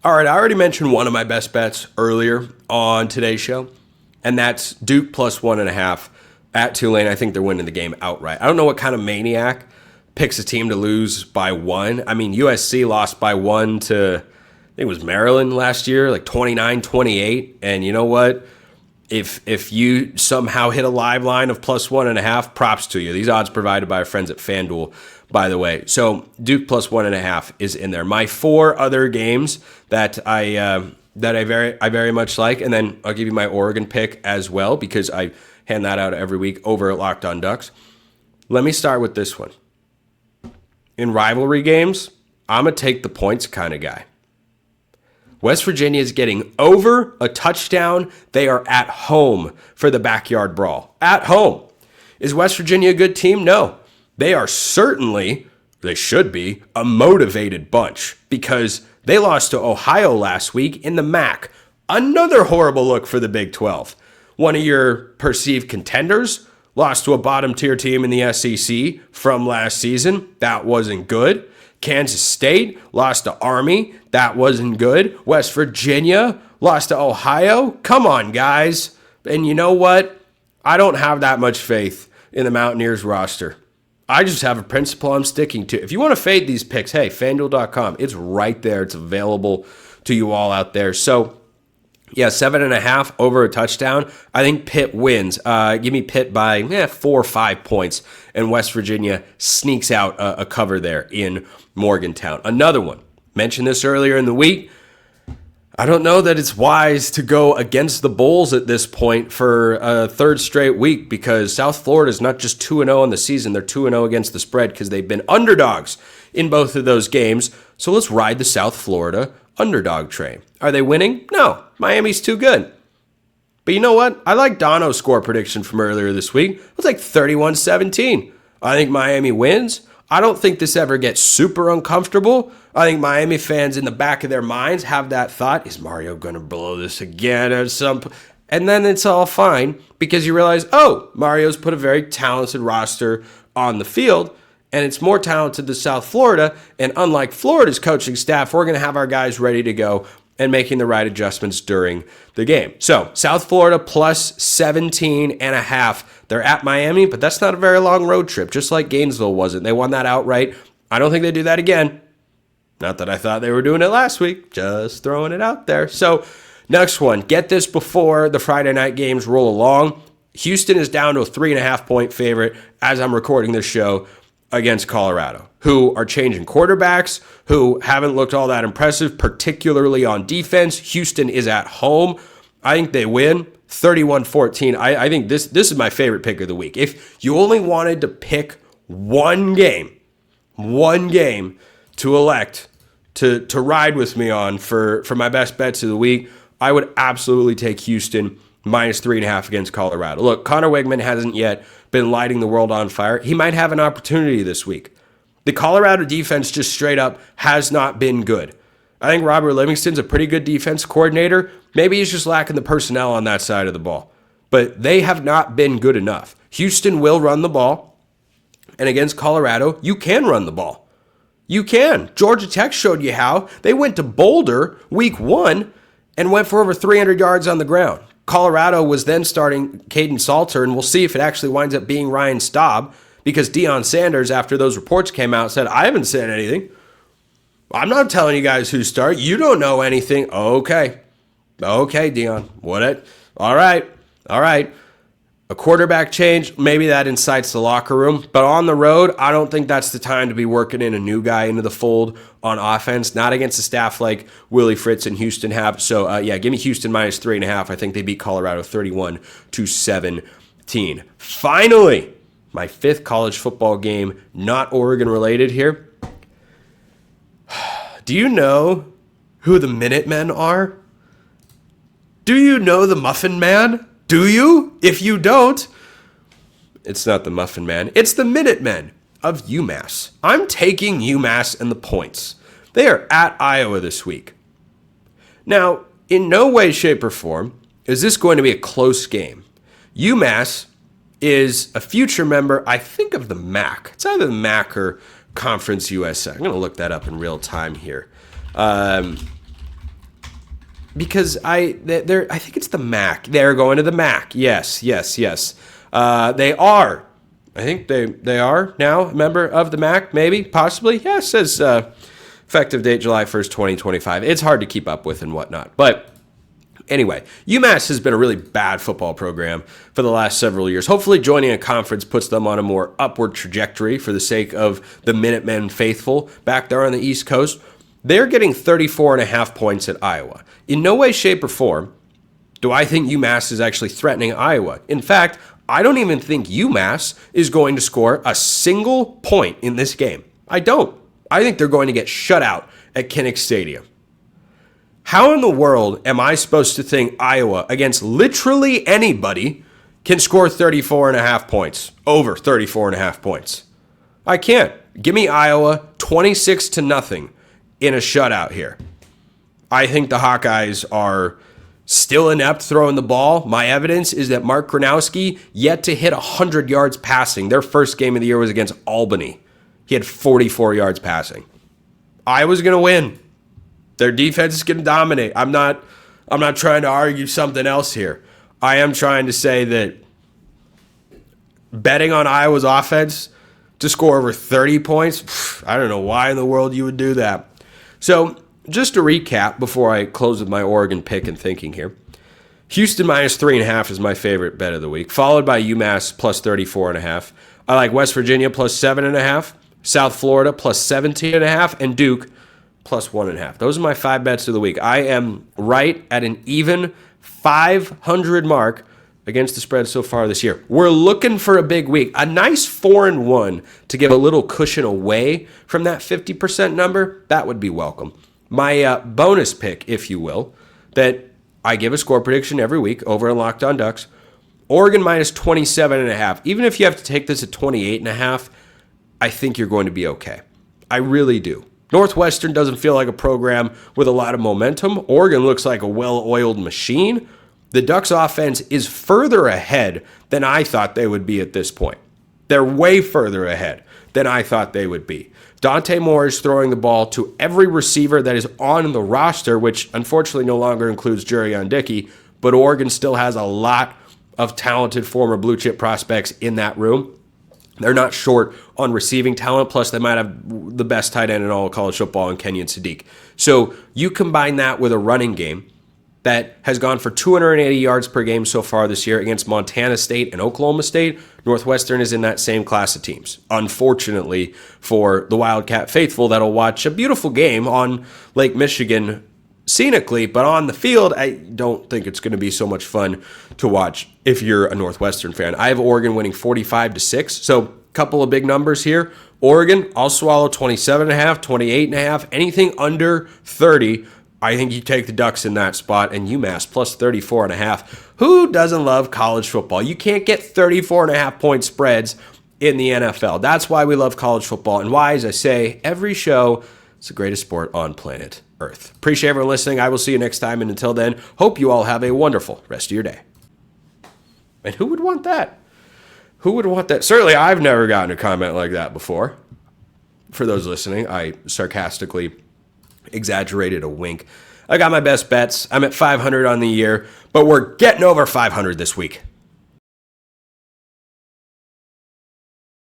All right, I already mentioned one of my best bets earlier on today's show, and that's Duke plus 1.5 at Tulane. I think they're winning the game outright. I don't know what kind of maniac picks a team to lose by one. I mean, USC lost by one to, I think it was Maryland last year, like 29-28. And you know what? If you somehow hit a live line of plus 1.5, props to you. These odds provided by our friends at FanDuel, by the way. So Duke plus 1.5 is in there. My four other games that I very much like, and then I'll give you my Oregon pick as well because I hand that out every week over at Locked On Ducks. Let me start with this one. In rivalry games, I'm a take the points kind of guy. West Virginia is getting over a touchdown. They are at home for the backyard brawl. At home. Is West Virginia a good team? No. They are certainly, they should be, a motivated bunch because they lost to Ohio last week in the MAC. Another horrible look for the Big 12. One of your perceived contenders lost to a bottom-tier team in the SEC from last season. That wasn't good. Kansas State lost to Army. That wasn't good. West Virginia lost to Ohio. Come on, guys. And you know what? I don't have that much faith in the Mountaineers roster. I just have a principle I'm sticking to. If you want to fade these picks, hey, FanDuel.com. It's right there. It's available to you all out there. So, yeah, 7.5 over a touchdown. I think Pitt wins. Give me Pitt by 4 or 5 points, and West Virginia sneaks out a cover there in Morgantown. Another one. Mentioned this earlier in the week. I don't know that it's wise to go against the Bulls at this point for a third straight week because South Florida is not just 2-0 on the season. They're 2-0 against the spread because they've been underdogs in both of those games. So let's ride the South Florida underdog train. Are they winning? No. Miami's too good. But you know what? I like Dono's score prediction from earlier this week. It was like 31-17. I think Miami wins. I don't think this ever gets super uncomfortable. I think Miami fans in the back of their minds have that thought, is Mario going to blow this again at some point? And then it's all fine because you realize, oh, Mario's put a very talented roster on the field, and it's more talented than South Florida. And unlike Florida's coaching staff, we're going to have our guys ready to go and making the right adjustments during the game. So South Florida plus 17.5. They're at Miami, but that's not a very long road trip, just like Gainesville wasn't. They won that outright. I don't think they do that again. Not that I thought they were doing it last week, just throwing it out there. So next one, get this before the Friday night games roll along. Houston is down to a 3.5-point favorite as I'm recording this show against Colorado, who are changing quarterbacks, who haven't looked all that impressive, particularly on defense. Houston is at home. I think they win 31-14. I think this is my favorite pick of the week. If you only wanted to pick one game to elect to ride with me on for my best bets of the week, I would absolutely take Houston minus 3.5 against Colorado. Look, Connor Wegman hasn't yet been lighting the world on fire. He might have an opportunity this week. The Colorado defense just straight up has not been good. I think Robert Livingston's a pretty good defense coordinator. Maybe he's just lacking the personnel on that side of the ball. But they have not been good enough. Houston will run the ball. And against Colorado, you can run the ball. You can. Georgia Tech showed you how. They went to Boulder week 1 and went for over 300 yards on the ground. Colorado was then starting Caden Salter, and we'll see if it actually winds up being Ryan Staub, because Deion Sanders, after those reports came out, said, I haven't said anything. I'm not telling you guys who start. You don't know anything. Okay, Deion. All right. A quarterback change, maybe that incites the locker room. But on the road, I don't think that's the time to be working in a new guy into the fold on offense. Not against a staff like Willie Fritz and Houston have. So, give me Houston minus 3.5. I think they beat Colorado 31-17. Finally, my fifth college football game, not Oregon related here. Do you know who the Minutemen are? Do you know the Muffin Man? Do you? If you don't, it's not the Muffin Man. It's the Minutemen of UMass. I'm taking UMass and the points. They are at Iowa this week. Now, in no way, shape, or form is this going to be a close game. UMass is a future member, I think, of the MAC. It's either the MAC or Conference USA. I'm going to look that up in real time here. because I think it's the MAC. They're going to the MAC. Yes. They are. I think they are now a member of the MAC, maybe, possibly. Yeah, it says effective date July 1st, 2025. It's hard to keep up with and whatnot. But anyway, UMass has been a really bad football program for the last several years. Hopefully joining a conference puts them on a more upward trajectory for the sake of the Minutemen faithful back there on the East Coast. They're getting 34.5 points at Iowa. In no way, shape, or form do I think UMass is actually threatening Iowa. In fact, I don't even think UMass is going to score a single point in this game. I don't. I think they're going to get shut out at Kinnick Stadium. How in the world am I supposed to think Iowa, against literally anybody, can score 34.5 points, over 34.5 points? I can't. Give me Iowa 26-0 in a shutout here. I think the Hawkeyes are still inept throwing the ball. My evidence is that Mark Gronowski yet to hit 100 yards passing. Their first game of the year was against Albany. He had 44 yards passing. Iowa's going to win. Their defense is going to dominate. I'm not trying to argue something else here. I am trying to say that betting on Iowa's offense to score over 30 points, I don't know why in the world you would do that. So just to recap before I close with my Oregon pick and thinking here. Houston minus 3.5 is my favorite bet of the week, followed by UMass plus 34.5. I like West Virginia plus 7.5, South Florida plus 17.5, and Duke plus 1.5. Those are my 5 bets of the week. I am right at an even 500 mark against the spread so far this year. We're looking for a big week. A nice 4-1 to give a little cushion away from that 50% number. That would be welcome. My bonus pick, if you will, that I give a score prediction every week over on Locked On Ducks. Oregon minus 27.5. Even if you have to take this at 28.5, I think you're going to be okay. I really do. Northwestern doesn't feel like a program with a lot of momentum. Oregon looks like a well-oiled machine. The Ducks offense is further ahead than I thought they would be at this point. They're way further ahead than I thought they would be. Dante Moore is throwing the ball to every receiver that is on the roster, which unfortunately no longer includes Jurion Dickey, but Oregon still has a lot of talented former blue chip prospects in that room. They're not short on receiving talent, plus they might have the best tight end in all of college football in Kenyon Sadiq. So you combine that with a running game that has gone for 280 yards per game so far this year against Montana State and Oklahoma State. Northwestern is in that same class of teams. Unfortunately for the Wildcat faithful that'll watch a beautiful game on Lake Michigan scenically, but on the field, I don't think it's going to be so much fun to watch if you're a Northwestern fan. I have Oregon winning 45-6, so a couple of big numbers here. Oregon, I'll swallow 27.5, 28.5, anything under 30. I think you take the Ducks in that spot, and UMass plus 34.5. Who doesn't love college football? You can't get 34.5 point spreads in the NFL. That's why we love college football, and why, as I say, every show, it's the greatest sport on planet Earth. Appreciate everyone listening. I will see you next time, and until then, hope you all have a wonderful rest of your day. And who would want that? Who would want that? Certainly, I've never gotten a comment like that before. For those listening, I sarcastically exaggerated a wink. I got my best bets. I'm at 500 on the year, but we're getting over 500 this week.